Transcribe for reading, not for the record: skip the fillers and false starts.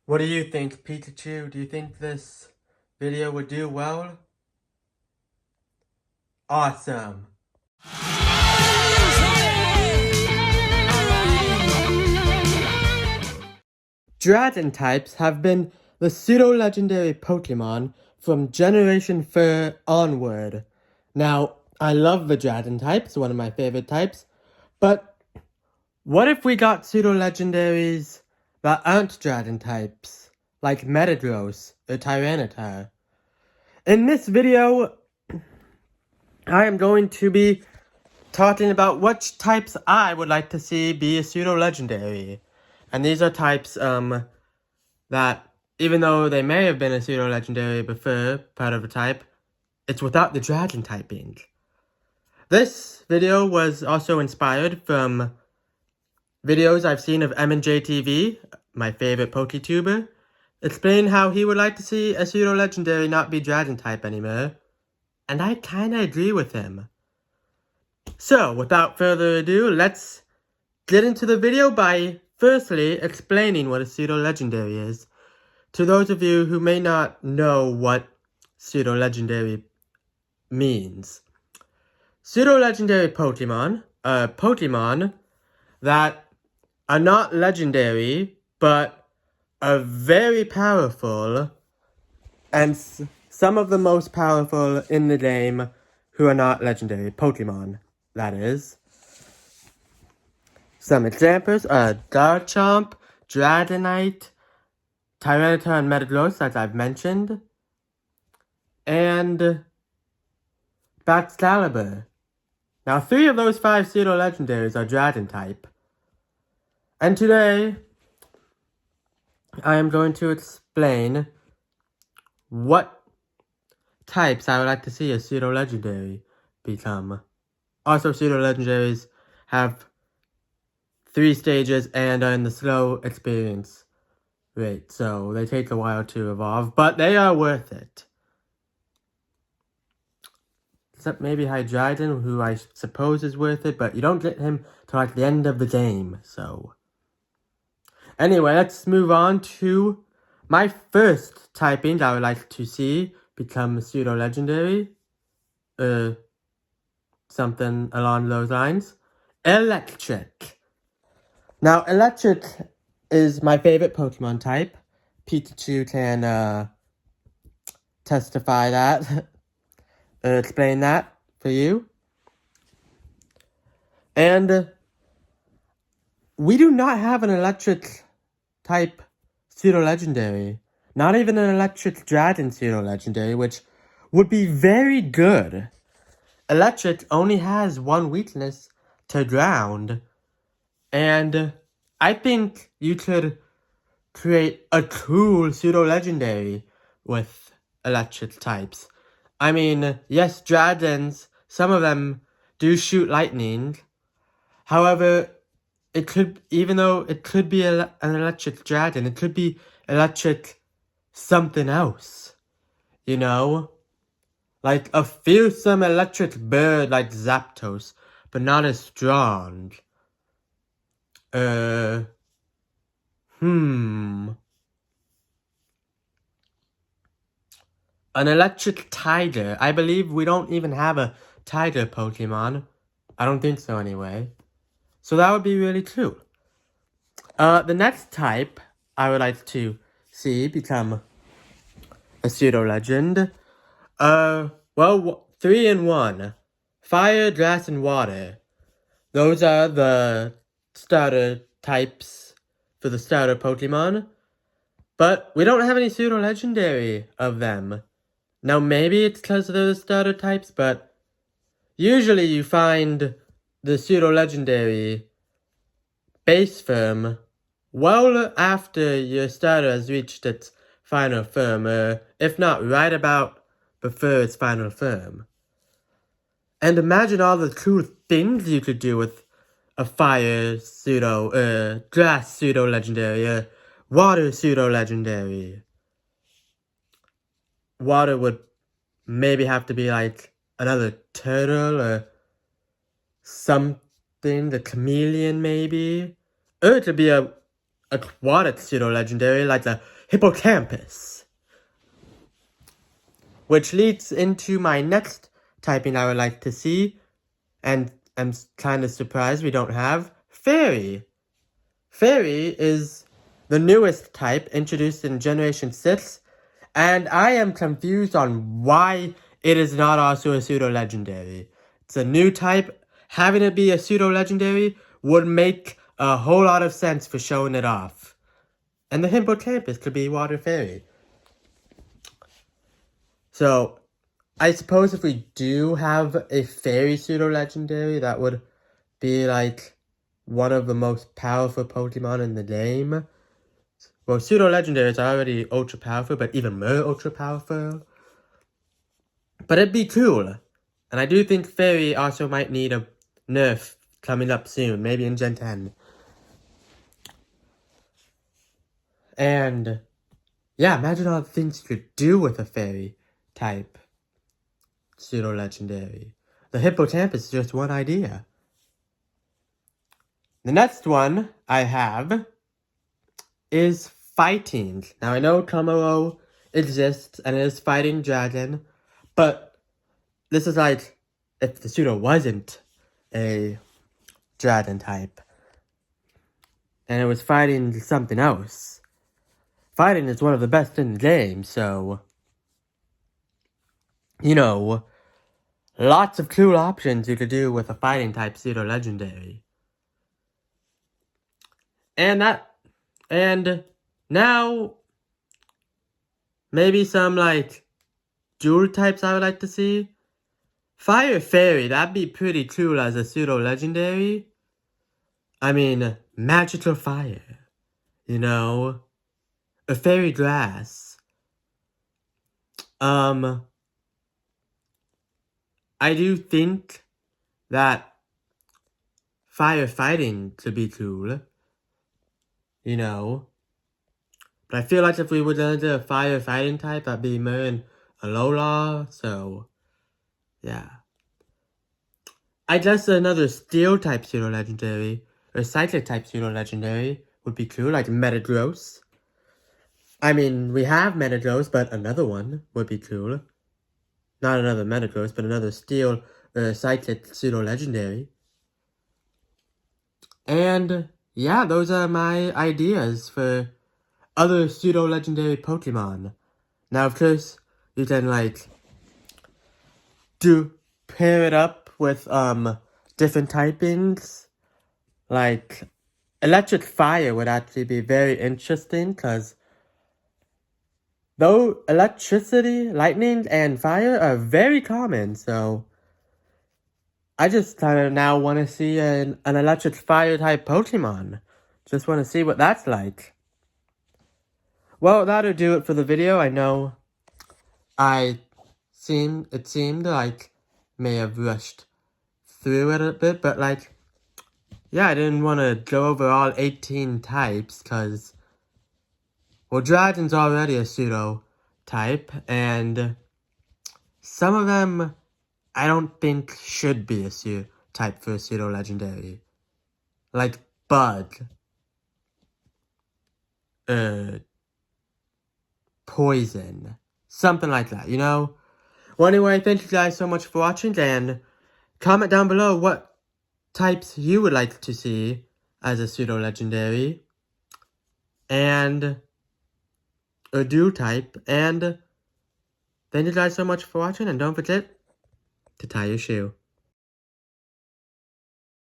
What do you think, Pikachu? Do you think this video would do well? Awesome. Dragon types have been the pseudo-legendary Pokemon from Generation 4 onward. Now, I love the Dragon types, one of my favorite types, but what if we got pseudo-legendaries that aren't Dragon types, like Metagross or Tyranitar? In this video, I am going to be talking about which types I would like to see be a pseudo-legendary. And these are types that, even though they may have been a pseudo-legendary before, part of a type, it's without the dragon typing. This video was also inspired from videos I've seen of MandJTV, my favorite PokeTuber, explain how he would like to see a pseudo-legendary not be dragon type anymore. And I kinda agree with him. So, without further ado, let's get into the video by firstly explaining what a pseudo-legendary is, to those of you who may not know what pseudo-legendary means. Pseudo-legendary Pokemon are Pokemon that are not legendary, but are very powerful, and some of the most powerful in the game who are not legendary Pokemon, that is. Some examples are Garchomp, Dragonite, Tyranitar and Metagross, as I've mentioned, and Baxcalibur. Now, 3 of those 5 pseudo-legendaries are Dragon type. And today, I am going to explain what types I would like to see a pseudo-legendary become. Also, pseudo-legendaries have 3 stages and are in the slow experience rate, so they take a while to evolve, but they are worth it. Except maybe Hydreigon, who I suppose is worth it, but you don't get him till like the end of the game, so. Anyway, let's move on to my first typing I would like to see become pseudo-legendary. Something along those lines. Electric. Now, Electric is my favorite Pokemon type. Pikachu can testify that, explain that for you. And we do not have an Electric type pseudo-legendary. Not even an Electric Dragon pseudo-legendary, which would be very good. Electric only has one weakness, to ground. And I think you could create a cool pseudo-legendary with electric types. I mean, yes, dragons, some of them do shoot lightning. However, it could, even though it could be an electric dragon, it could be electric something else. You know? Like a fearsome electric bird like Zapdos, but not as strong. An electric tiger. I believe we don't even have a tiger Pokemon. I don't think so anyway. So that would be really cool. The next type I would like to see become a pseudo-legend. Well, 3 in 1. Fire, grass, and water. Those are the starter types for the starter Pokemon. But we don't have any pseudo-legendary of them. Now, maybe it's because they're the starter types, but usually you find the pseudo-legendary base form well after your starter has reached its final form, or if not, right about before its final form. And imagine all the cool things you could do with a fire pseudo, grass pseudo-legendary, water pseudo-legendary. Water would maybe have to be like another turtle or something, the chameleon maybe. Or it could be a aquatic pseudo-legendary like the hippocampus. Which leads into my next typing I would like to see, and I'm kind of surprised we don't have fairy. Fairy is the newest type introduced in Generation 6, and I am confused on why it is not also a pseudo-legendary. It's a new type. Having it be a pseudo-legendary would make a whole lot of sense for showing it off. And the hippocampus could be water fairy. So, I suppose if we do have a fairy pseudo-legendary, that would be like one of the most powerful Pokemon in the game. Well, pseudo-legendaries are already ultra powerful, but even more ultra powerful. But it'd be cool. And I do think fairy also might need a nerf coming up soon, maybe in Gen 10. And yeah, imagine all the things you could do with a fairy type pseudo-legendary. The hippocampus is just one idea. The next one I have is fighting. Now I know Kamaro exists and it is fighting dragon, but this is like if the pseudo wasn't a dragon type and it was fighting something else. Fighting is one of the best in the game, so you know, lots of cool options you could do with a fighting type pseudo-legendary. And now, maybe some, like, dual types I would like to see. Fire Fairy, that'd be pretty cool as a pseudo-legendary. I mean, magical fire, you know? A fairy grass. I do think that firefighting could be cool. You know? But I feel like if we were gonna do a firefighting type, that'd be more in Alola, so yeah. I guess another steel type pseudo-legendary, or psychic type pseudo-legendary would be cool, like Metagross. I mean, we have Metagross, but another one would be cool. Not another Metagross, but another steel or psychic pseudo-legendary. And yeah, those are my ideas for other pseudo-legendary Pokemon. Now, of course, you can, like, pair it up with, different typings. Like, electric fire would actually be very interesting, because though electricity, lightning, and fire are very common, so I just kind of now want to see an electric fire type Pokemon. Just want to see what that's like. Well, that'll do it for the video. I know it seemed like may have rushed through it a bit, but like, yeah, I didn't want to go over all 18 types, because, well, Dragon's already a pseudo type, and some of them I don't think should be a type for a pseudo-legendary. Like Bug. Poison. Something like that, you know? Well, anyway, thank you guys so much for watching, and comment down below what types you would like to see as a pseudo-legendary. And a dual type. And thank you guys so much for watching, and don't forget to tie your shoe.